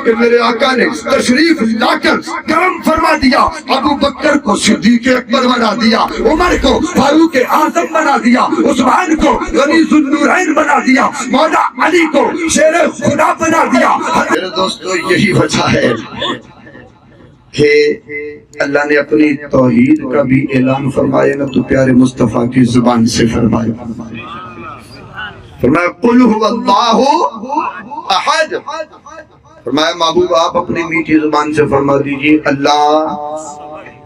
کہ میرے آقا نے تشریف لا کر کرم فرما دیا، ابو بکر کو صدیق اکبر بنا دیا، عمر کو فاروق اعظم بنا دیا، عثمان کو غنی ذو النورین بنا دیا، مولا علی کو شیر خدا بنا دیا۔ میرے دوستو یہی وجہ ہے کہ اللہ نے اپنی توحید کا بھی اعلان فرمایا نا تو پیارے مصطفیٰ کی زبان سے فرمایا، فرمایا قل هو اللہ احد، فرمایا محبوب آپ اپنی میٹھی زبان سے فرما دیجئے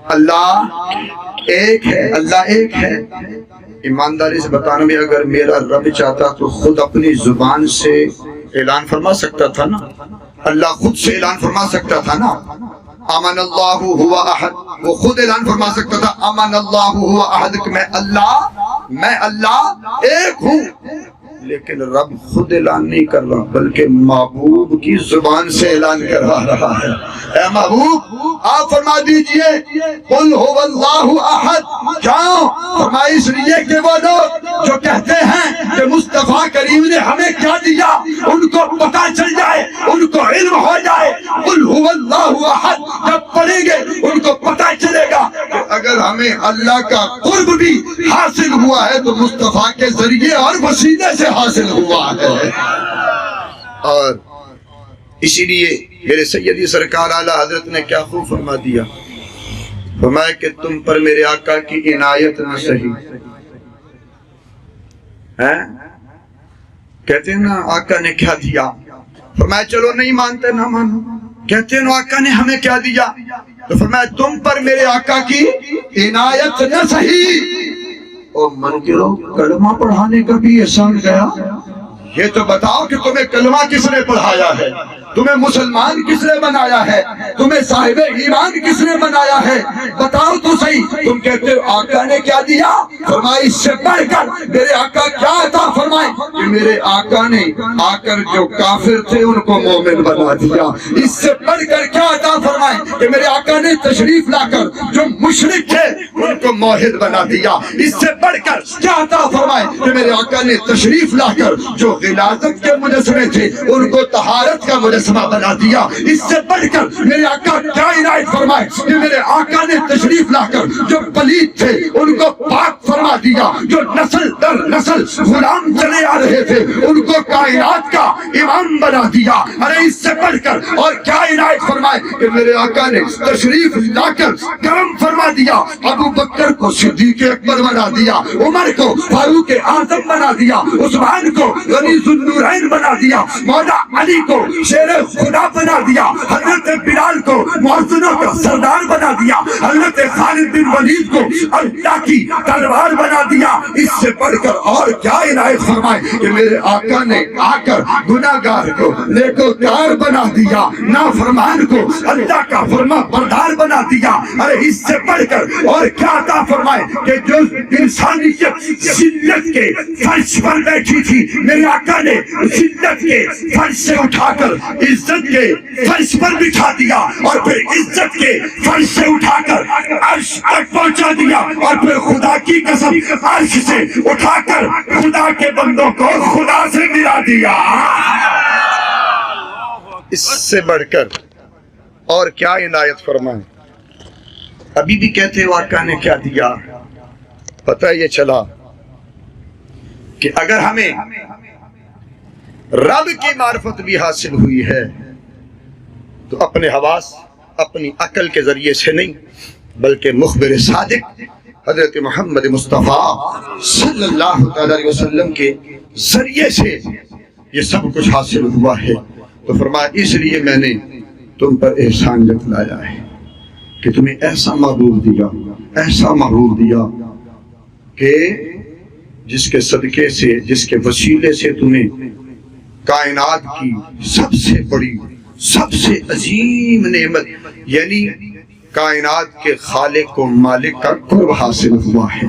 اللہ ایک ہے، اللہ ایک ہے۔ ایمانداری سے بتانا بھی اگر میرا رب چاہتا تو خود اپنی زبان سے اعلان فرما سکتا تھا نا، اللہ خود سے اعلان فرما سکتا تھا نا، آمن اللہ ہوا احد، وہ خود اعلان فرما سکتا تھا آمن اللہ ہوا احد کہ میں اللہ ایک ہوں، لیکن رب خود اعلان نہیں کر رہا بلکہ محبوب کی زبان سے اعلان کروا رہا ہے۔ اے محبوب آپ فرما دیجئے قل هو اللہ احد، کیوں؟ فرمایا اس لیے کہ وہ لوگ جو کہتے ہیں کہ مصطفیٰ کریم نے ہمیں کیا دیا ان کو پتہ چل جائے، ان کو علم ہو جائے، قل هو اللہ احد جب پڑھیں گے ان کو پتہ چلے گا کہ اگر ہمیں اللہ کا قرب بھی حاصل ہوا ہے تو مصطفیٰ کے ذریعے اور وسیلے سے حاصل ہوا ہے۔ اور اسی لیے میرے سیدی سرکار اعلیٰ حضرت نے کیا خوب فرما دیا، فرمایا کہ تم پر میرے آقا کی عنایت نہ سہی، کہتے ہیں نا آقا نے کیا دیا، فرمایا چلو نہیں مانتے نہ مانو، کہتے ہیں نا آقا نے ہمیں کیا دیا، تو فرمایا تم پر میرے آقا کی عنایت نہ سہی، اور منکروں کلمہ پڑھانے کا بھی احسان گیا، یہ تو بتاؤ کہ تمہیں کلمہ کس نے پڑھایا ہے، تمہیں مسلمان کس نے بنایا ہے، تمہیں صاحب ایمان کس نے بنایا ہے، بتاؤ تو صحیح۔ تم کہتے ہو آقا نے کیا دیا، فرمایا اس سے بڑھ کر میرے آقا کیا عطا فرمائے کہ میرے آقا نے آ کر جو کافر تھے ان کو مومن بنا دیا، اس سے بڑھ کر کیا عطا فرمائے کہ میرے آقا نے تشریف لا کر جو مشرک تھے ان کو موحد بنا دیا، اس سے بڑھ کر کیا عطا فرمائے کہ میرے آقا نے تشریف لا کر جو غلاظت کے مجسمے تھے ان کو طہارت کا مجسمہ بنا دیا، اس سے بڑھ کر میرے آقا کیا عنایت فرمائے کہ میرے آقا نے تشریف لا کر جو پلید تھے ان کو پاک فرما دیا، جو نسل در نسل غلام چلے آ رہے تھے ان کو کائنات کا امام بنا دیا۔ ارے اس سے بڑھ کر اور کیا عنایت فرمائے کہ میرے آقا نے تشریف لا کر کرم فرما دیا، ابو بکر کو صدیق اکبر بنا دیا، عمر کو فاروق اعظم بنا دیا، عثمان کو غنی ذو النورین بنا دیا، مولا علی کو شیر خدا بنا دیا، حضرت بلال کو مؤذنوں کا سردار بنا دیا، حضرت خالد بن ولید کو اللہ کی تلوار بنا دیا۔ اس سے بڑھ کر اور کیا عنایت فرمائے کہ میرے آقا نے آ کر گناہگار کو نیکوکار بنا دیا، نافرمان کو اللہ کا فرما بردار بنا دیا۔ ارے اس سے بڑھ کر اور کیا عطا فرمائے کہ جو انسانیت ذلت کے فرش پر بیٹھی تھی میرے آقا نے ذلت کے فرش سے اٹھا کر عزت کے فرش پر بٹھا دیا، اور پھر عزت کے فرش سے اٹھا کر عرش تک پہنچا دیا، اور پھر خدا کی قسم عرش سے اٹھا کر خدا کے بندوں کو خدا سے ملا دیا۔ اس سے بڑھ کر اور کیا عنایت فرمائے، ابھی بھی کہتے ہو آقا نے کیا دیا۔ پتہ یہ چلا کہ اگر ہمیں رب کی معرفت بھی حاصل ہوئی ہے تو اپنے حواس اپنی عقل کے ذریعے سے نہیں بلکہ مخبر صادق حضرت محمد مصطفیٰ صلی اللہ علیہ وسلم کے ذریعے سے یہ سب کچھ حاصل ہوا ہے۔ تو فرمایا اس لیے میں نے تم پر احسان جتلایا ہے کہ تمہیں ایسا محبوب دیا، ایسا محبوب دیا کہ جس کے صدقے سے، جس کے وسیلے سے تمہیں کائنات کی سب سے بڑی، سب سے عظیم نعمت یعنی کائنات کے خالق و مالک کا قرب حاصل ہوا ہے۔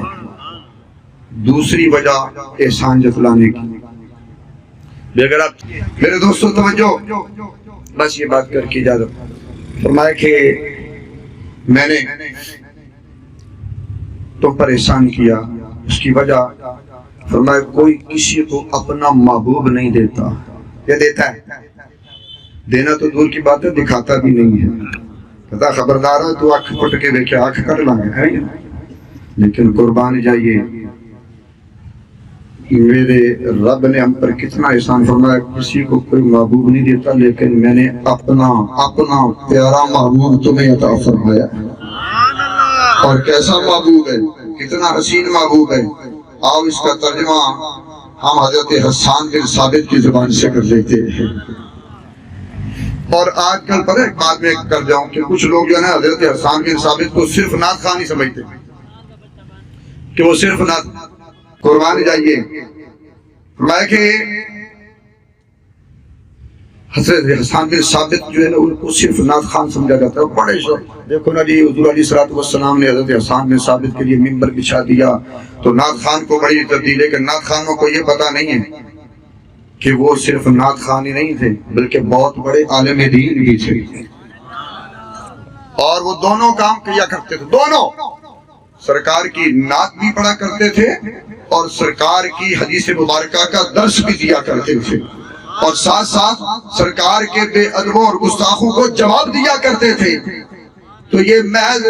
دوسری وجہ احسان جتلانے کی، اگر آپ میرے دوستوں توجہ، بس یہ بات کر کے اجازت فرمایا کہ میں نے تم پر احسان کیا، اس کی وجہ فرمایا کوئی کسی کو اپنا محبوب نہیں دیتا، یہ دیتا ہے دینا تو دور کی بات ہے، دکھاتا بھی نہیں ہے، کہتا خبردار ہے تو آنکھ پٹ کے دیکھے، آنکھ کٹ لائے ہے، لیکن قربان جائیے میرے رب نے ہم پر کتنا احسان فرمایا. کسی کو کوئی محبوب نہیں دیتا، لیکن میں نے اپنا پیارا محبوب تمہیں عطا فرمایا. اور کیسا محبوب ہے، کتنا حسین محبوب ہے. آؤ اس کا ترجمہ ہم حضرت حسان بن ثابت کی زبان سے کر لیتے ہیں. اور آج کل پر ایک بات میں کر جاؤں کہ کچھ لوگ جو ہے نا حضرت حسان بن ثابت کو صرف نعت خان ہی سمجھتے کہ وہ صرف نعت. قربان جائیے فرمایا کہ حضرت حسان بن ثابت جو ہے نا ان کو صرف نعت خان سمجھا جاتا ہے. بڑے شوق دیکھو نا جی، حضور علیہ السلام نے حضرت حسان بن ثابت کے لیے ممبر بچھا دیا تو نعت خان کو بڑی عزت دی، لیکن نعت خانوں کو یہ پتا نہیں ہے کہ وہ صرف نعت خان ہی نہیں تھے بلکہ بہت بڑے عالم دین بھی تھے. اور وہ دونوں کام کیا کرتے تھے، دونوں سرکار کی نعت بھی پڑھا کرتے تھے اور سرکار کی حدیث مبارکہ کا درس بھی دیا کرتے تھے، اور ساتھ ساتھ سرکار کے بے ادبوں اور گستاخوں کو جواب دیا کرتے تھے. تو یہ محض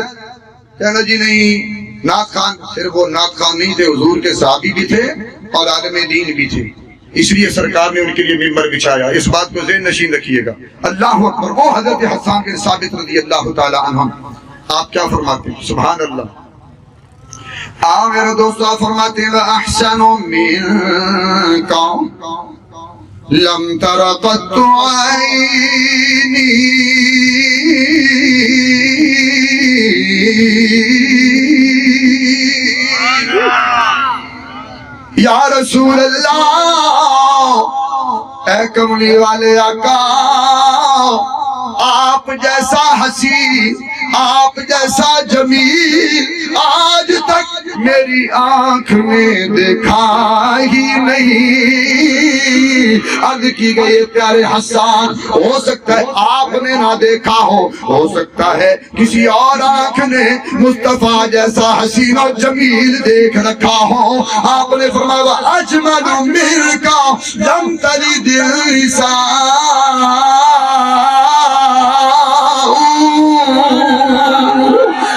کہنا جی نہیں، نعت خان صرف وہ نعت خان نہیں تھے، حضور کے صحابی بھی تھے اور عالم دین بھی تھے، اس لیے سرکار نے ان کے لیے ممبر بچھایا. اس بات کو ذہن نشین رکھیے گا. اللہ اکبر. وہ حضرت حسان بن ثابت رضی اللہ تعالی عنہ آپ کیا فرماتے ہیں؟ سبحان اللہ. آؤ میرے دوستو، آپ فرماتے ہیں وَأَحْسَنُ مِنْكَ لَمْ تَرَ قَطُّ عَيْنِي یا رسول اللہ، اے کملی والے آقا، آپ جیسا حسین، آپ جیسا جمیل آج تک میری آنکھ میں دیکھا ہی نہیں. عرض کی گئی پیارے حسان، ہو سکتا ہے آپ نے نہ دیکھا ہو سکتا ہے کسی اور آنکھ نے مصطفیٰ جیسا حسین و جمیل دیکھ رکھا ہو. آپ نے فرمایا اجمل منک لم تلد النساء،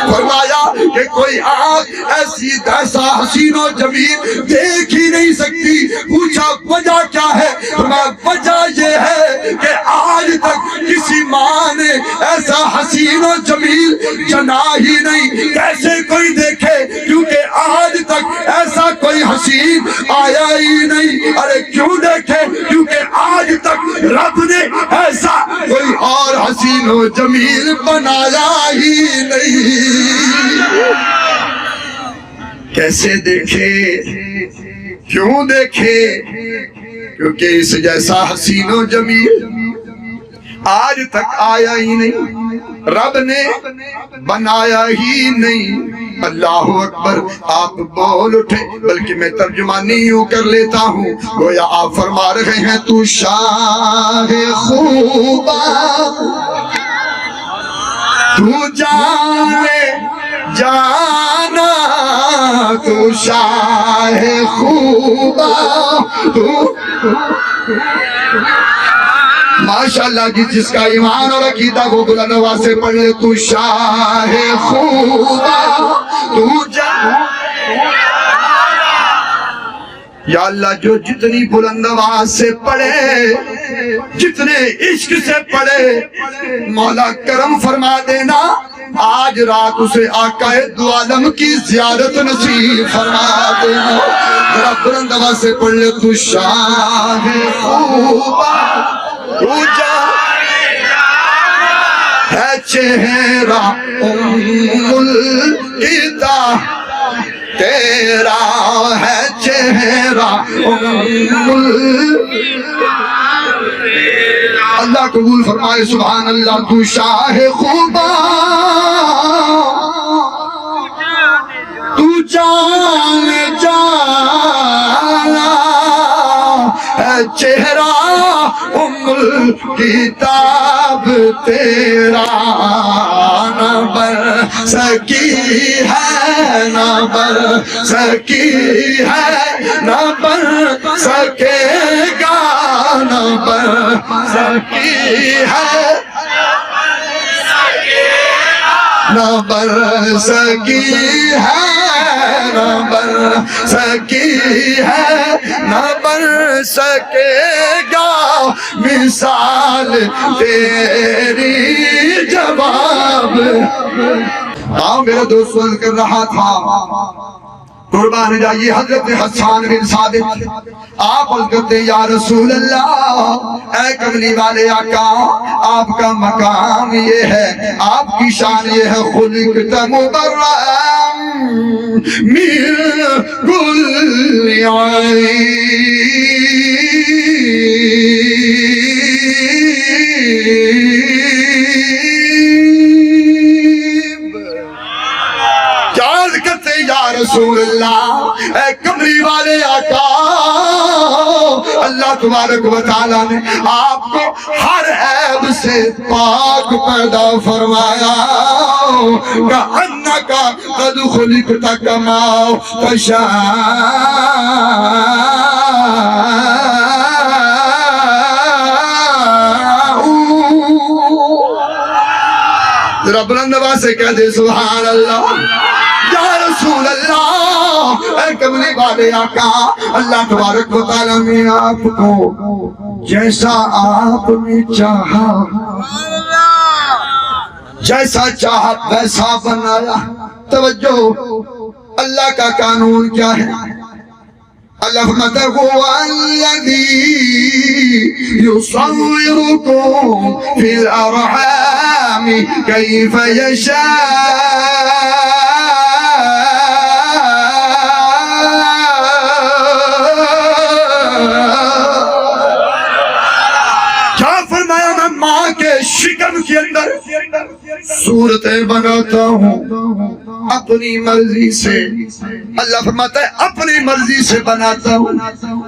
فرمایا کہ کوئی آنکھ ایسی ایسا حسین و جمیل دیکھ ہی نہیں سکتی. پوچھا وجہ کیا ہے؟ فرمایا وجہ یہ ہے کہ آج تک کسی ماں نے ایسا حسین و جمیل جنا ہی نہیں. کیسے کوئی دیکھے؟ کیونکہ آج تک ایسا کوئی حسین آیا ہی نہیں. ارے کیوں دیکھے؟ کیونکہ آج تک رب نے ایسا کوئی اور حسین و جمیل بنایا ہی نہیں. کیسے دیکھے؟ کیوں دیکھے؟ کیونکہ اس جیسا حسین و جمیل آج تک آیا ہی نہیں، رب نے بنایا ہی نہیں. اللہ اکبر. آپ بول اٹھے، بلکہ میں ترجمانی یوں کر لیتا ہوں، گویا آپ فرما رہے ہیں تو شاہ خوبا، تو جانے جانا، تو شاہ خوبا، تو ماشاءاللہ جی، جس کا ایمان اور عقیدہ وہ بلند آواز سے پڑھ لے تو شاہ خوبا، تو جانا. یا اللہ جو جتنی بلند آواز سے پڑھے، جتنے عشق سے پڑھے، مولا کرم فرما دینا آج رات اسے آقا دو عالم کی زیارت نصیب فرما دینا. ذرا بلند آواز سے پڑھ لے تو شاہ خوبا، تو ہے چہرہ الکتاب تیرا، ہے چہرہ اللہ قبول فرمائے. سبحان اللہ. تو شاہ خوبا، تو جان جانا، ہے چہرہ کتاب تیرا، نہ بر سکی ہے، نہ بر سکی ہے، نہ بر سکے گا، نہ نہ بن سکی ہے، نہ بن سکی ہے، نہ بن سکی ہے، نہ بن سکے گا مثال تیری جواب۔ میرا دوست سوال کر رہا تھا، قربان جائیے حضرت حسان بن ثابت، آپ کہتے یا رسول اللہ، اے کملی والے آقا، آپ کا مقام یہ ہے، آپ کی شان یہ ہے، خلقت مبرأ من کل عیب۔ یا رسول اللہ، اے کملی والے آقا، اللہ تبارک و تعالیٰ نے آپ کو ہر عیب سے پاک پیدا فرمایا، کأنک قد خلقت کما تشاء۔ ذرا بلند آواز سے کہہ دے سبحان اللہ۔ یا رسول اللہ، اے کملی والے آقا، اللہ تبارک و تعالیٰ نے آپ کو جیسا آپ نے چاہا، جیسا چاہا ویسا بنایا۔ توجہ، اللہ کا قانون کیا ہے؟ اللہ فرماتا ہے هو الذی یصورکم فی الارحام کیف یشاء۔ شکم کے اندر صورتیں بناتا ہوں اپنی مرضی سے۔ اللہ فرماتا ہے اپنی مرضی سے بناتا ہوں،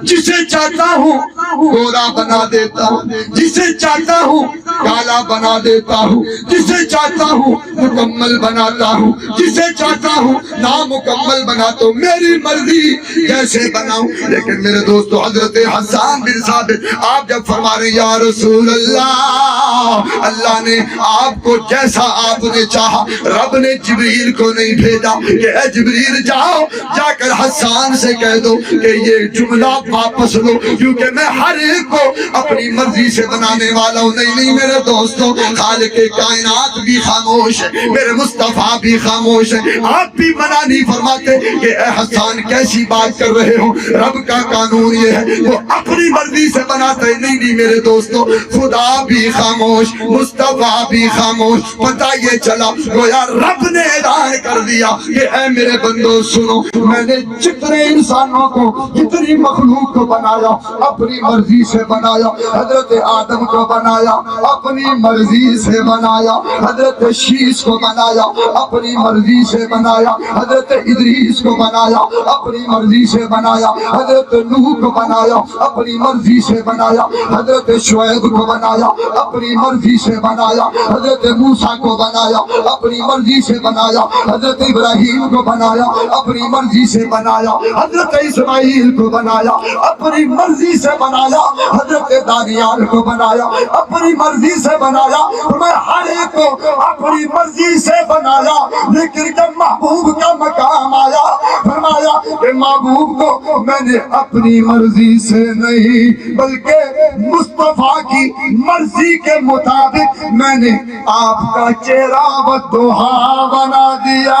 جسے چاہتا ہوں گورا بنا دیتا ہوں، جسے چاہتا ہوں کالا بنا دیتا ہوں، جسے چاہتا ہوں مکمل بناتا ہوں، جسے چاہتا ہوں نامکمل بناتا ہوں، میری مرضی جیسے بناؤں۔ لیکن میرے دوستو، حضرت حسان بن ثابت آپ جب فرما رہے یا رسول اللہ، اللہ نے آپ کو جیسا آپ نے چاہا، رب نے جبریل کو نہیں بھیجا کہ اے جبریل جاؤ، جا کر حسان سے کہہ دو کہ یہ جملہ واپس لو، کیونکہ میں ہر ایک کو اپنی مرضی سے بنانے والا ہوں۔ نہیں میرے دوستو، خالق کائنات بھی خاموش ہے، میرے مصطفیٰ بھی خاموش ہے، آپ بھی منع نہیں فرماتے کہ اے حسان کیسی بات کر رہے ہو، رب کا قانون یہ ہے، وہ اپنی مرضی سے بناتا ہے۔ نہیں میرے دوستو، خدا بھی خاموش، مصطفیٰ بھی خاموش، پتہ یہ چلا گویا رب نے اعلان کر دیا کہ اے میرے بندو سنو، میں نے جتنے انسانوں کو، جتنی مخلوق کو بنایا اپنی مرضی سے بنایا۔ حضرت آدم کو بنایا اپنی مرضی سے بنایا، حضرت شیش کو بنایا اپنی مرضی سے بنایا، حضرت ادریس کو بنایا اپنی مرضی سے بنایا، حضرت نوح کو بنایا اپنی مرضی سے بنایا، حضرت شعیب کو بنایا اپنی مرضی سے بنایا، حضرت موسیٰ کو بنایا اپنی مرضی سے بنایا، حضرت ابراہیم کو بنایا اپنی مرضی سے بنایا، حضرت اسماعیل کو بنایا اپنی مرضی سے بنایا، حضرت دانیال کو بنایا اپنی مرضی سے بنایا۔ میں ہر ایک کو اپنی مرضی سے بنایا، لیکن جب محبوب کا مقام آیا، فرمایا کہ محبوب کو میں نے اپنی مرضی سے نہیں بلکہ مصطفیٰ کی مرضی کے مطابق میں نے آپ کا چہرہ والضحیٰ بنا دیا۔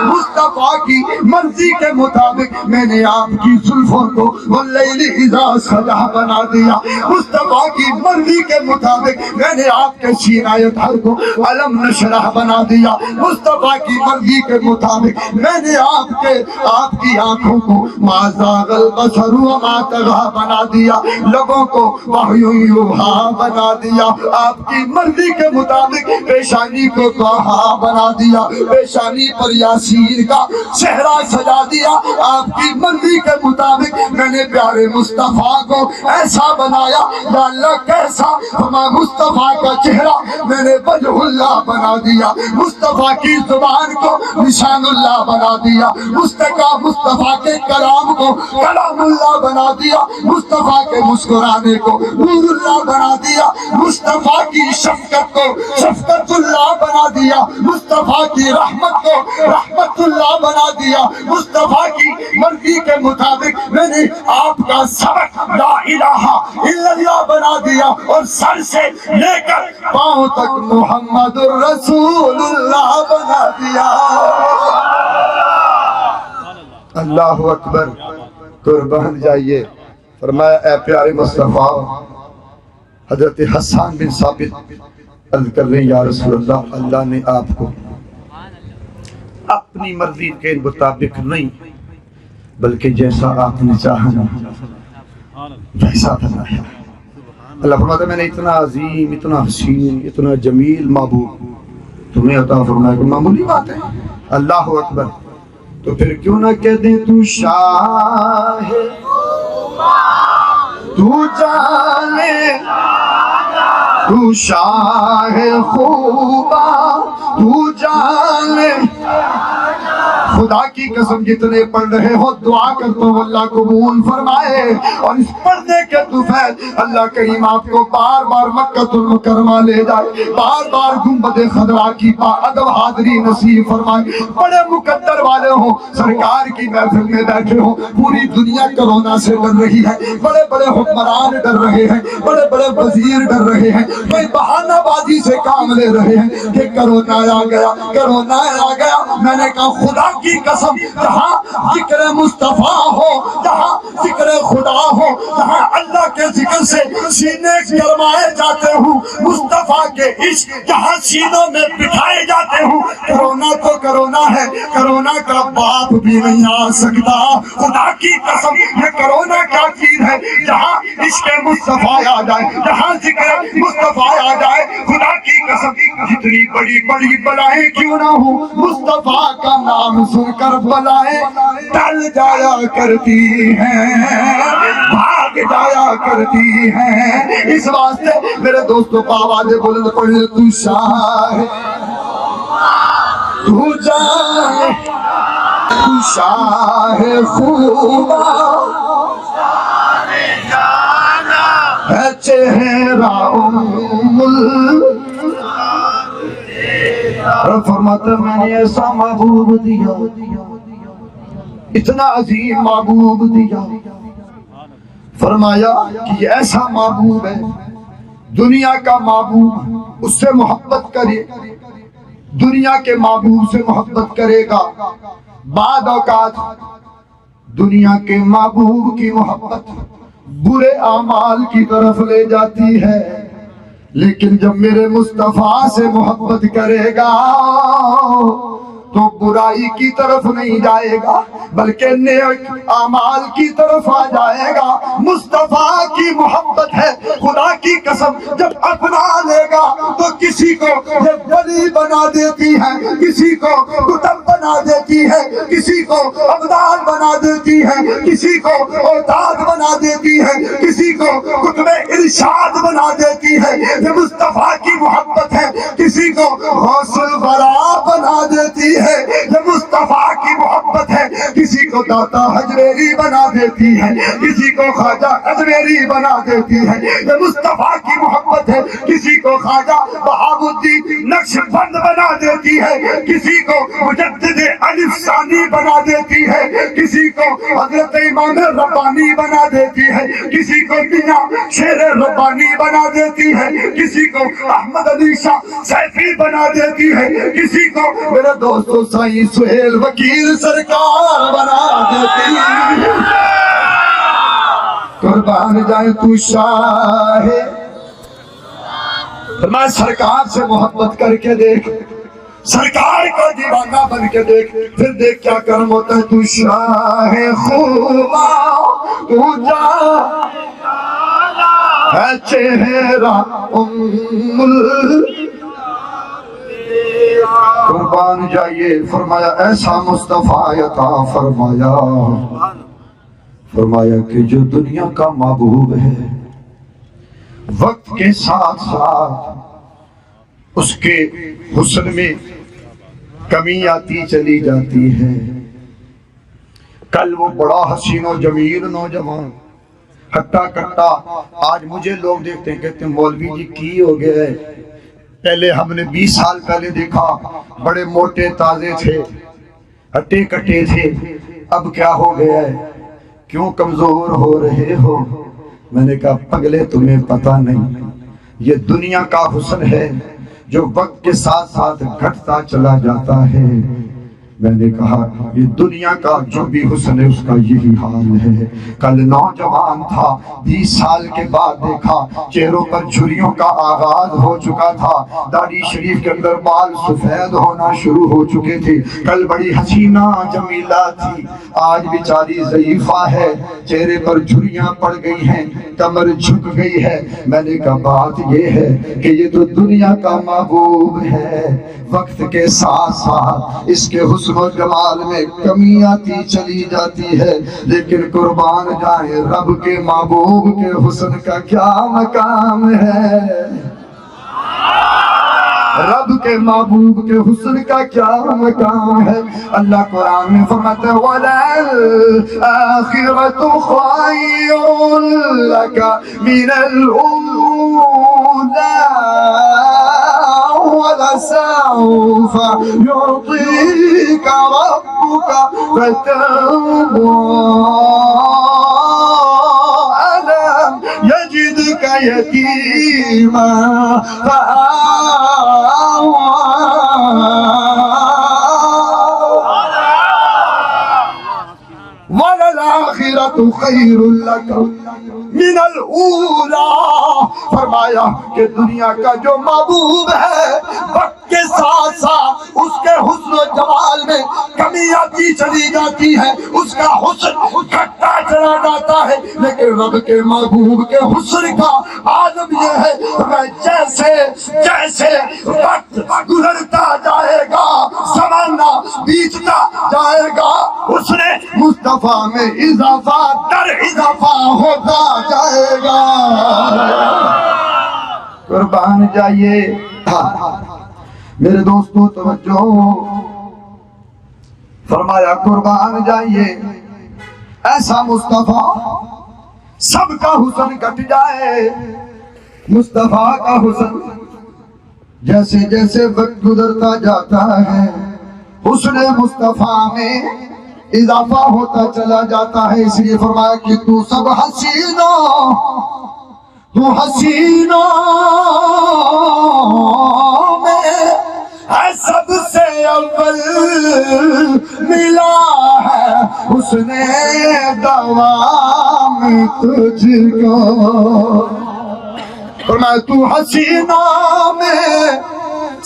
مصطفیٰ کی مرضی کے مطابق میں نے آپ کی زلفوں کو واللیل اذا سجا بنا دیا۔ مصطفیٰ کی مرضی کے مطابق میں نے آپ کے سینہ طاہر کو علم نشرح بنا دیا۔ مصطفیٰ کی مرضی کے مطابق میں نے آپ کی آنکھوں کو ما زاغ البصر وما طغى بنا دیا، لوگوں کو وحی یوحیٰ بنا دیا۔ آپ کی مرضی کے مطابق پیشانی کو طٰہٰ بنا دیا، پیشانی جانی پر یاسین کا چہرہ سجا دیا، آپ کی مرضی کے مطابق میں نے پیارے مصطفیٰ کو ایسا بنایا۔ یا اللہ کیسا؟ فرمایا مصطفیٰ کا چہرہ میں نے وجہ اللہ بنا دیا، مصطفیٰ کی زبان کو نشان اللہ بنا دیا، مصطفیٰ کے کلام کو کلام اللہ بنا دیا، مصطفیٰ کے مسکرانے کو نور اللہ بنا دیا، مصطفیٰ کی شفقت کو شفقت اللہ بنا دیا، مصطفیٰ کی رحمت کو رحمت اللہ بنا دیا، مصطفیٰ کی مرضی کے مطابق میں نے آپ کا سبق لا الہ الا اللہ بنا دیا، اور سر سے لے کر پاؤں تک محمد الرسول اللہ بنا دیا۔ اللہ اکبر، قربان جائیے۔ فرمایا اے پیارے مصطفیٰ، حضرت حسان بن ثابت عرض کر رہے ہیں یا رسول اللہ، اللہ نے آپ کو اپنی مرضی کے مطابق نہیں بلکہ جیسا آپ نے چاہا ویسا بنایا۔ اللہ فرماتا ہے میں نے اتنا عظیم، اتنا حسین، اتنا جمیل محبوب تمہیں عطا فرمایا کہ معمولی بات ہے۔ اللہ اکبر۔ تو پھر کیوں نہ کہہ دیں تو شاہ ہے، تو جانے، تو شاہ خوبا، تو جانے۔ خدا کی قسم جتنے پڑھ رہے ہو دعا کرتا ہوں اللہ قبول فرمائے، اور اس پڑھنے کے طفیل اللہ کریم آپ کو بار بار مکہ المکرمہ لے جائے، بار بار گنبد خضرا کی ادب حاضری نصیب فرمائے۔ بڑے مقدر والے ہوں، سرکار کی محفل میں بیٹھے ہوں، پوری دنیا کرونا سے ڈر رہی ہے، بڑے بڑے حکمران ڈر رہے ہیں، بڑے بڑے وزیر ڈر رہے ہیں، کوئی بہانہ بازی سے کام لے رہے ہیں کہ کرونا آ گیا، کرونا آ گیا۔ میں نے کہا خدا کی قسم جہاں ذکر مصطفیٰ ہو، جہاں ذکر خدا ہو، جہاں اللہ کے ذکر سے سینے گرمائے جاتے ہوں، مصطفیٰ کے عشق جہاں سینوں میں بٹھائے جاتے ہوں، کرونا تو کرونا ہے، کرونا کا باپ بھی نہیں آ سکتا۔ خدا کی قسم یہ کرونا کیا چیز ہے؟ جہاں عشق مصطفیٰ آ جائے، جہاں ذکر مصطفیٰ آ جائے، خدا کی قسم جتنی بڑی بڑی بلائیں کیوں نہ ہوں، مصطفیٰ کا نام سن کر بلائیں ٹل جایا کرتی ہیں، بھاگ جایا کرتی ہیں۔ اس واسطے میرے دوستوں کو آوازیں بلند پڑھیں، تو شاہ تو جان، تو شاہ خوبا ہے چہرہ فرماتا میں نے ایسا محبوب دیا، اتنا عظیم محبوب دیا، فرمایا کہ یہ ایسا محبوب ہے، دنیا کا محبوب اس سے محبت کرے، دنیا کے محبوب سے محبت کرے گا، بعد اوقات دنیا کے محبوب کی محبت برے اعمال کی طرف لے جاتی ہے، لیکن جب میرے مصطفیٰ سے محبت کرے گا تو برائی کی طرف نہیں جائے گا بلکہ نیک اعمال کی طرف آ جائے گا۔ مصطفیٰ کی محبت ہے، خدا کی قسم جب اپنا لے گا تو کسی کو یہ ولی بنا دیتی ہے، کسی کو قطب بنا دیتی ہے، کسی کو ابدال بنا دیتی ہے، کسی کو اوتاد بنا دیتی ہے، کسی کو قطب ارشاد بنا دیتی ہے۔ یہ مصطفیٰ کی محبت ہے، کسی کو غوث الورا بنا دیتی ہے، یہ مصطفیٰ کی محبت ہے، کسی کو داتا حجویری بنا دیتی ہے، کسی کو خواجہ اجمیری بنا دیتی ہے۔ یہ مصطفیٰ کی محبت ہے، کسی کو خواجہ بہاء الدین نقشبند بنا دیتی ہے، کسی کو مجدد الف ثانی بنا دیتی ہے، کسی کو حضرت امام ربانی بنا دیتی ہے، کسی کو میاں شیر ربانی بنا دیتی ہے، کسی کو احمد علی شاہ سیفی بنا دیتی ہے، کسی کو میرے دوست سائیں سہیل وکیل سرکار بنا دیتی ہے۔ قربان جائے تو شاہ، فرمایا سرکار سے محبت کر کے دیکھ، سرکار کو دیوانہ بن کے دیکھ، پھر دیکھ کیا کرم ہوتا ہے۔ تو شاہ خوبا تو جا ہے چہرہ قربان جائیے، فرمایا ایسا مصطفیٰ عطا فرمایا، فرمایا کہ جو دنیا کا محبوب ہے وقت کے ساتھ ساتھ اس کے حسن میں کمی آتی چلی جاتی ہے۔ کل وہ بڑا حسین و جمیل نوجوان ہٹا کٹا، آج مجھے لوگ دیکھتے ہیں کہتے ہیں مولوی جی کی ہو گیا ہے، پہلے ہم نے 20 سال پہلے دیکھا بڑے موٹے تازے تھے، ہٹے کٹے تھے، اب کیا ہو گیا ہے، کیوں کمزور ہو رہے ہو؟ میں نے کہا پگلے تمہیں پتہ نہیں، یہ دنیا کا حسن ہے جو وقت کے ساتھ ساتھ گھٹتا چلا جاتا ہے۔ میں نے کہا یہ دنیا کا جو بھی حسن ہے اس کا یہی حال ہے۔ کل نوجوان تھا، 20 سال کے بعد دیکھا چہروں پر جھریوں کا آغاز ہو چکا تھا، داڑھی شریف کے اندر بال سفید ہونا شروع ہو چکے تھے۔ کل بڑی حسینہ جمیلہ تھی، آج بیچاری ضعیفہ ہے، چہرے پر جھریاں پڑ گئی ہیں، کمر جھک گئی ہے۔ میں نے کہا بات یہ ہے کہ یہ تو دنیا کا محبوب ہے، وقت کے ساتھ ساتھ اس کے حسن و جمال میں کمی آتی چلی جاتی ہے، لیکن قربان جائے رب کے محبوب کے حسن کا کیا مقام ہے، رب کے محبوب کے حسن کا کیا مقام ہے۔ اللہ قرآن میں فرماتا ہے وَلَلْآخِرَةُ خَيْرٌ لَكَ مِنَ الْأُولَىٰ وَلَسَوْفَ يُعْطِيكَ رَبُّكَ فَتَرْضَىٰ أَلَمْ يَجِدْكَ يَتِيمًا فَآوَىٰ وَلَلْآخِرَةُ خَيْرٌ لَكَ مِنَ الْأُولَىٰ، فرمایا کہ دنیا کا جو محبوب ہے وقت کے ساتھ ساتھ اس کے حسن و جمال میں کمی آتی چلی جاتی ہے، اس کا حسن گھٹتا چلا جاتا ہے، لیکن رب کے محبوب کے حسن کا عالم یہ ہے کہ جیسے جیسے وقت گزرتا جائے گا، زمانہ بیتتا جائے گا، حسن مصطفیٰ میں اضافہ در اضافہ ہوتا جائے گا۔ قربان جائیے میرے دوستو، توجہ فرمایا قربان جائیے ایسا مصطفیٰ سب کا حسن کٹ جائے، مصطفیٰ کا حسن جیسے جیسے وقت گزرتا جاتا ہے حسن مصطفیٰ میں اضافہ ہوتا چلا جاتا ہے۔ اس لیے فرمایا کہ تو سب حسینوں، تو حسینوں میں ہے سب سے اول ملا ہے حسن دوام تجھ کو، فرمایا تو حسینوں میں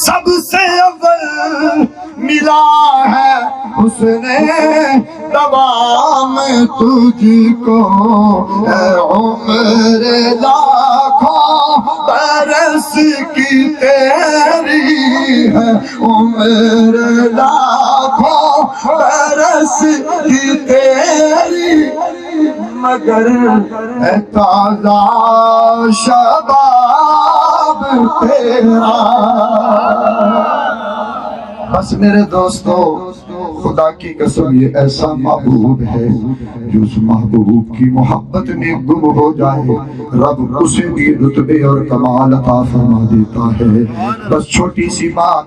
سب سے اول ملا ہے حسن دوام تجھ کو، اے عمر لاکھوں برس کی تیری ہے، عمر لاکھوں برس کی تیری، مگر اے تازہ شباب تیرا۔ بس میرے دوستو خدا کی قسم یہ ایسا محبوب ہے جو اس محبوب کی محبت میں گم ہو جائے رب اسے بھی رتبے اور کمال عطا فرما دیتا ہے۔ بس چھوٹی سی بات،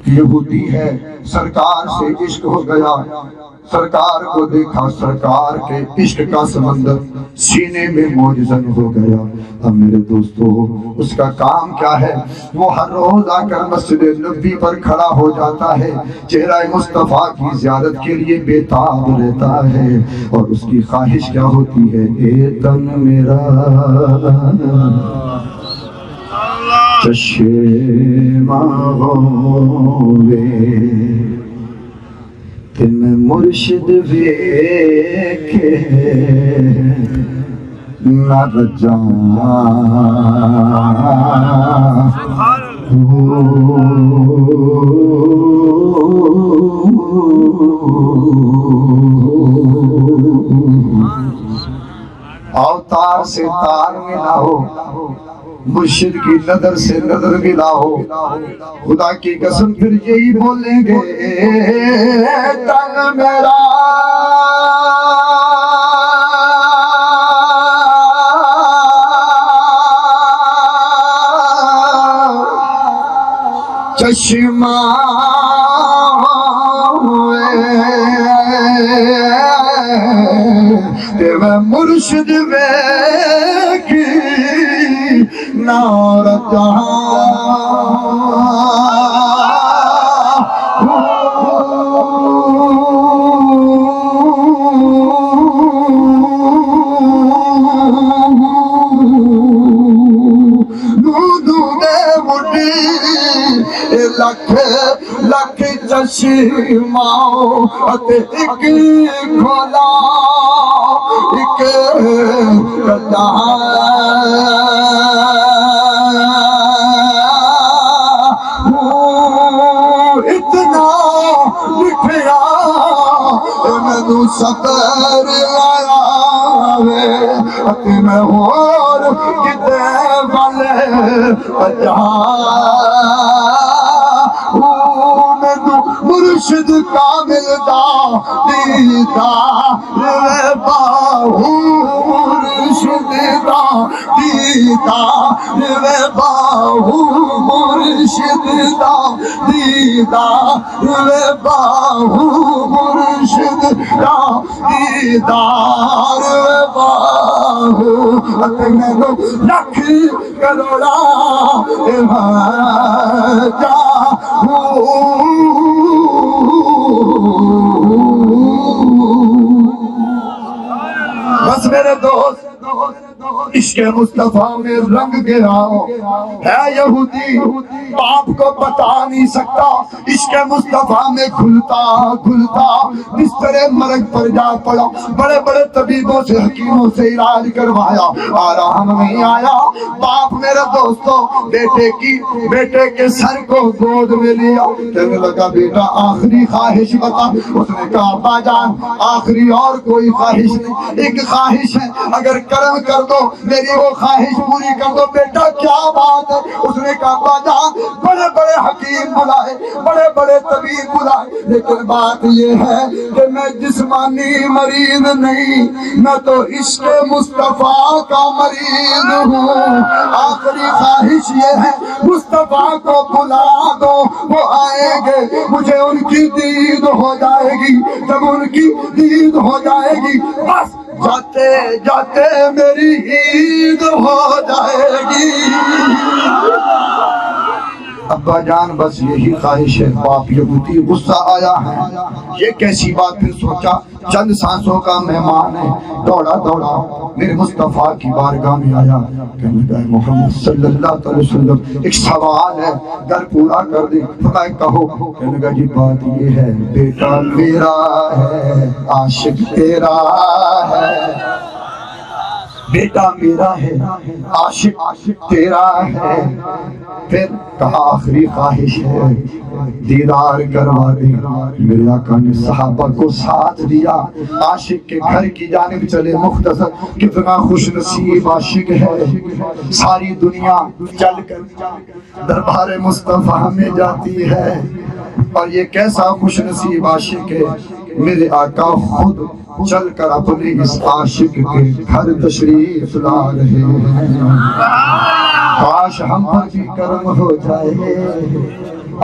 یہودی ہے، سرکار سے عشق ہو گیا، سرکار کو دیکھا، سرکار کے عشق کا سمندر سینے میں موجزن ہو گیا۔ اب میرے دوستو اس کا کام کیا ہے؟ وہ ہر روز آ کر مسجد نبوی پر کھڑا ہو جاتا ہے، چہرہ مصطفیٰ کی زیارت کے لیے بے تاب رہتا ہے، اور اس کی خواہش کیا ہوتی ہے؟ اے تن میرا چشمہ ہووے تے میں مرشد ویکھے نہ رجاں، تار سے تار ملا ہو، مرشد کی نظر سے نظر ملا ہو، خدا کی قسم پھر یہی بولیں گے تن میرا چشمہ میں مرشد ویکھی نارت لکھ لکھ چشماں اتے ایک کھولا ایک کٹا اتنا لکھیا مینوں صبر آیا اتے میں ہور کتے والے بجا مرشد کامل دا دیدار باہو، مرشد دا دیدار باہو، مرشد دا دیدار باہو، مرشد دا دیدار باہو اتے مینوں لکھ کروڑا جا بس میرے دوست عشق مصطفیٰ میں رنگ گیا ہے یہودی باپ کو بتا نہیں سکتا، عشق مصطفیٰ میں کھلتا کھلتا بستر مرگ پر جا پڑا، بڑے بڑے طبیبوں سے حکیموں سے علاج کروایا، آرام نہیں آیا۔ باپ میرے دوستوں بیٹے کے سر کو گود میں لیا، کہنے لگا بیٹا آخری خواہش بتا۔ اس نے کہا ابا جان آخری اور کوئی خواہش نہیں، ایک خواہش ہے، اگر کرم کر دو میری وہ خواہش پوری کر دو۔ بیٹا کیا بات ہے؟ اس نے کہا ابا جان بڑے بڑے حکیم بلائے، بڑے بڑے طبیب بلائے، لیکن بات یہ ہے کہ میں جسمانی مریض نہیں، میں تو عشق مصطفیٰ کا مریض ہوں۔ آخری خواہش یہ ہے مصطفیٰ کو بلا دو، وہ آئیں گے، مجھے ان کی دید ہو جائے گی، جب ان کی دید ہو جائے گی بس جاتے جاتے میری عید ہو جائے گی۔ ابا جان بس یہی خواہش ہے۔ باپ یہودی غصہ آیا ہے، یہ کیسی بات؟ پھر سوچا چند سانسوں کا مہمان ہے، دوڑا دوڑا میرے مصطفیٰ کی بارگاہ میں آیا، کہنے لگا محمد صلی اللہ علیہ وسلم ایک سوال ہے، گر پورا کر دیں۔ فرمایا کہو۔ کہنے لگا جی بات یہ ہے بیٹا میرا ہے عاشق تیرا ہے، بیٹا میرا ہے عاشق تیرا ہے۔ پھر کہا آخری خواہش ہے دیدار کروا دے۔ میرے آقا نے صحابہ کو ساتھ دیا، عاشق کے گھر کی جانب چلے۔ مختصر کتنا خوش نصیب عاشق ہے، ساری دنیا چل کر دربار مصطفیٰ میں جاتی ہے، اور یہ کیسا خوش نصیب عاشق ہے، میرے آقا خود چل کر اپنے اس عاشق کے گھر تشریف لا رہے ہیں۔ کاش ہم پر بھی کرم ہو جائے،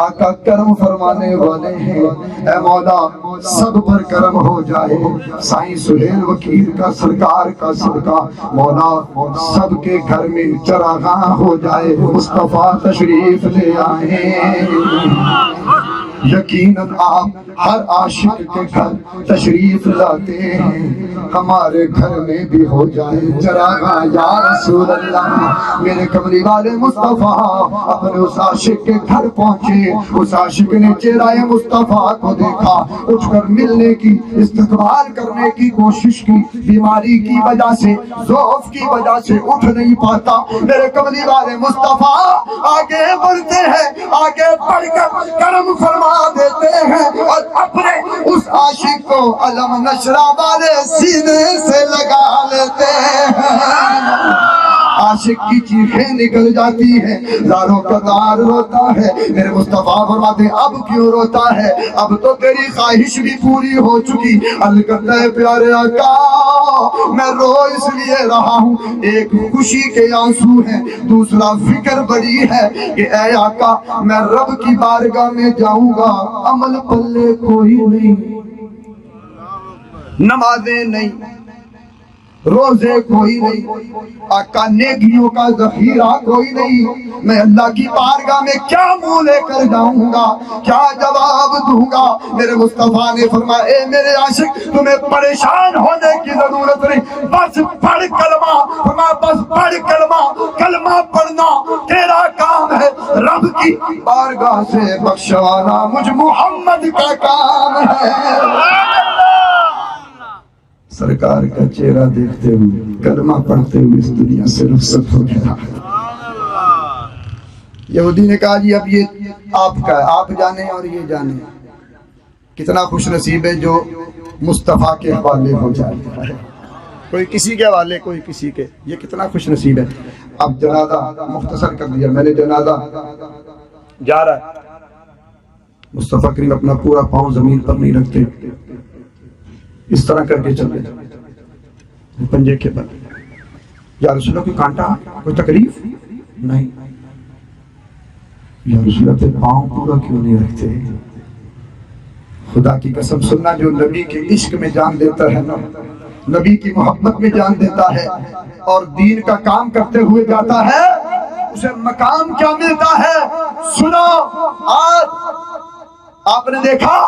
آقا کرم فرمانے والے ہیں۔ اے مولا سب پر کرم ہو جائے، سائیں سہیل وکیل کا سرکار کا صدقہ مولا سب کے گھر میں چراغاں ہو جائے، مصطفیٰ تشریف لے آئیں۔ یقیناً آپ ہر عاشق کے گھر تشریف لاتے ہیں، ہمارے گھر میں بھی ہو جائے چراغاں یا رسول اللہ۔ میرے کملی والے مصطفیٰ اپنے اس عاشق کے گھر پہنچے، اس عاشق نے چہرہ مصطفیٰ کو دیکھا، اٹھ کر ملنے کی استقبال کرنے کی کوشش کی، بیماری کی وجہ سے ضعف کی وجہ سے اٹھ نہیں پاتا۔ میرے کملی والے مصطفیٰ آگے بڑھتے ہیں، آگے بڑھ کر کرم فرما دیتے ہیں، اور اپنے اس اس عاشق کو علم نشرہ والے سینے سے لگا لیتے ہیں۔ عاشق کی چیخیں نکل جاتی ہیں، زاروں کا دار روتا ہے۔ میرے مصطفیٰ فرماتے ہیں اب کیوں روتا ہے، اب تو تیری خواہش بھی پوری ہو چکی۔ الکتہ پیارے آقا میں رو اس لیے رہا ہوں، ایک خوشی کے آنسو ہیں، دوسرا فکر بڑی ہے کہ اے آقا میں رب کی بارگاہ میں جاؤں گا، عمل پلے کوئی نہیں، نمازیں نہیں، روزے کوئی نہیں، آقا نیکیوں کا ذخیرہ کوئی نہیں، میں اللہ کی بارگاہ میں کیا منہ لے کر جاؤں گا، کیا جواب دوں گا؟ میرے مصطفیٰ نے فرمایا اے میرے عاشق تمہیں پریشان ہونے کی ضرورت نہیں، بس پڑھ کلمہ، فرمایا بس پڑھ کلمہ، کلمہ پڑھنا تیرا کام ہے، رب کی بارگاہ سے بخشوانا مجھ محمد کا کام ہے۔ سرکار کا چہرہ دیکھتے ہوئے کلمہ پڑھتے ہوئے اس دنیا سے رخصت ہو گیا۔ یہودی نے کہا جی اب یہ آپ کا ہے، آپ جانے اور یہ جانے۔ کتنا خوش نصیب ہے جو مصطفیٰ کے حوالے ہو جاتا ہے، کوئی کسی کے حوالے کوئی کسی کے، یہ کتنا خوش نصیب ہے۔ اب جنازہ مختصر کر دیا میں نے، جنازہ جا رہا ہے، مصطفیٰ کریم اپنا پورا پاؤں زمین پر نہیں رکھتے، اس طرح کر کے چلے پنجے کے بل۔ یا رسول اللہ کوئی کانٹا کوئی تکلیف نہیں، یا رسول اللہ پہ پاؤں پورا کیوں نہیں رکھتے؟ خدا کی قسم سننا، جو نبی کے عشق میں جان دیتا ہے نا، نبی کی محبت میں جان دیتا ہے اور دین کا کام کرتے ہوئے جاتا ہے، اسے مقام کیا ملتا ہے؟ سنو، آج آپ نے دیکھا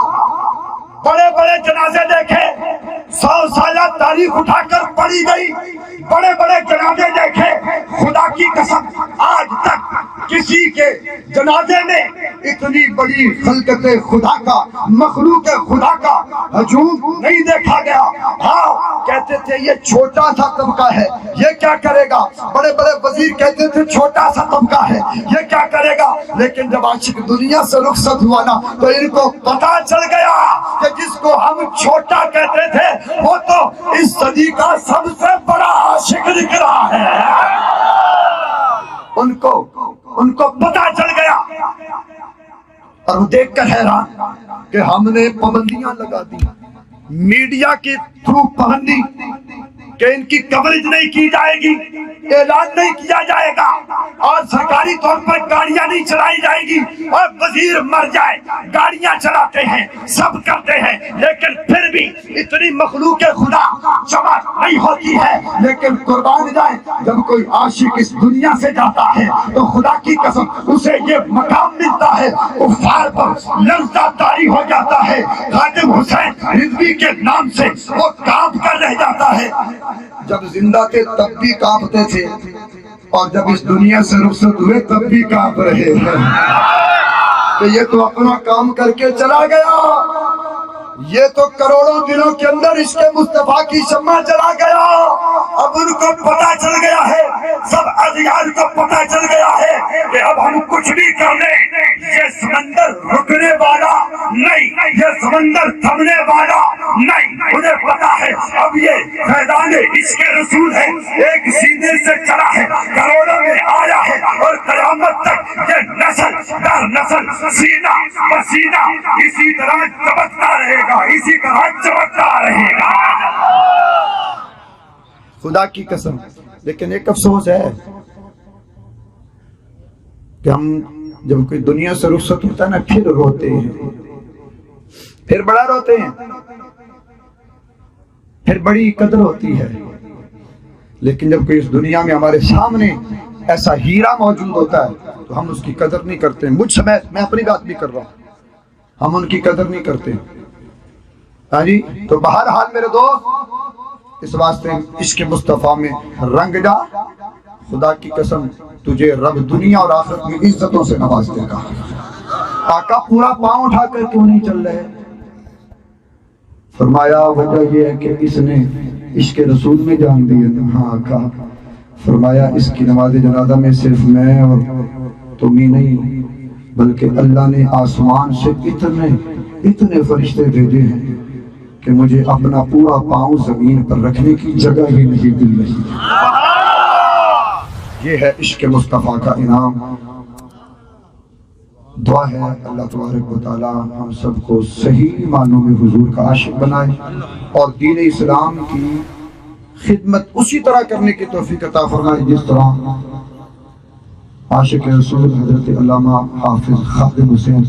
بڑے بڑے جنازے دیکھے، 100 سالہ تاریخ اٹھا کر پڑھی گئی، بڑے بڑے جنازے دیکھے، خدا کی قسم آج تک کسی کے جنازے میں اتنی بڑی خلقت خدا کا، مخلوق خدا کا ہجوم نہیں دیکھا گیا۔ ہاں کہتے تھے یہ چھوٹا سا طبقہ ہے، یہ کیا کرے گا؟ بڑے بڑے وزیر کہتے تھے چھوٹا سا طبقہ ہے، یہ کیا کرے گا؟ لیکن جب عاشق دنیا سے رخصت ہوا نا تو ان کو پتا چل گیا کہ جس کو ہم چھوٹا کہتے تھے وہ تو اس صدی کا سب سے بڑا عاشق دکھ رہا ہے۔ ان کو پتا چل گیا، اور وہ دیکھ کر حیران کہ ہم نے پابندیاں لگا دی، میڈیا کے تھرو پابندی کہ ان کی کوریج نہیں کی جائے گی، اعلان نہیں کیا جائے گا، اور سرکاری طور پر گاڑیاں نہیں چلائی جائے گی، اور وزیر مر جائے گاڑیاں چلاتے ہیں، سب کرتے ہیں، لیکن پھر بھی اتنی مخلوق خدا جمع نہیں ہوتی ہے۔ لیکن قربان جائے جب کوئی عاشق اس دنیا سے جاتا ہے تو خدا کی قسم اسے یہ مقام ملتا ہے، کفار پر لرزہ طاری ہو جاتا ہے، خادم حسین رضوی کے نام سے وہ کام کر رہ جاتا ہے۔ جب زندہ تھے تب بھی کانپتے تھے، اور جب اس دنیا سے رخصت ہوئے تب بھی کانپ رہے ہیں کہ یہ تو اپنا کام کر کے چلا گیا، یہ تو کروڑوں دنوں کے اندر اس کے مصطفیٰ کی شمع چلا گیا۔ اب ان کو پتا چل گیا ہے، سب اذیال کو پتا چل گیا ہے کہ اب ہم کچھ بھی کر لیں یہ سمندر رکنے والا نہیں، یہ سمندر تھمنے والا نہیں۔ انہیں پتا ہے اب یہ فیضان عشق رسول ہے، ایک سینے سے چلا ہے، کروڑوں میں آیا ہے، اور قیامت تک یہ نسل در نسل سینہ پسینہ اسی طرح چمکتا رہے گا، اسی طرح چمکتا رہے گا۔ خدا کی قسم، لیکن ایک افسوس ہے کہ ہم جب کوئی دنیا سے رخصت ہوتا ہے نا پھر روتے ہیں، پھر بڑا روتے ہیں، پھر بڑی قدر ہوتی ہے۔ لیکن جب کوئی اس دنیا میں ہمارے سامنے ایسا ہیرا موجود ہوتا ہے تو ہم اس کی قدر نہیں کرتے۔ مجھ سے میں اپنی بات بھی کر رہا ہوں، ہم ان کی قدر نہیں کرتے۔ ہاں جی، تو بہرحال میرے دوست اس واسطے عشق مصطفیٰ میں رنگ جا، خدا کی قسم تجھے رب دنیا اور آخرت میں عزتوں سے نواز دے گا۔ آقا پورا پاؤں اٹھا کر کیوں نہیں چل رہے؟ فرمایا وجہ یہ ہے کہ اس نے عشق رسول میں جان دی ہے۔ ہاں آقا، فرمایا اس کی نماز جنازہ میں صرف میں اور تم ہی نہیں بلکہ اللہ نے آسمان سے اتنے فرشتے بھیجے ہیں کہ مجھے اپنا پورا پاؤں زمین پر رکھنے کی جگہ ہی نہیں مل رہی. یہ ہے عشق مصطفیٰ کا انعام. دعا ہے اللہ تبارک و تعالی ہم سب کو صحیح معنوں میں حضور کا عاشق بنائے اور دین اسلام کی خدمت اسی طرح کرنے کی توفیق عطا فرمائے جس طرح عاشق رسول حضرت علامہ حافظ خادم حسین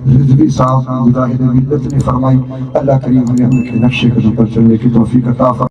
رضوی صاحب مجاہد ملت نے فرمائی. اللہ کریم ہمیں ان کے نقش قدم پر چلنے کی توفیق عطا فرمائے.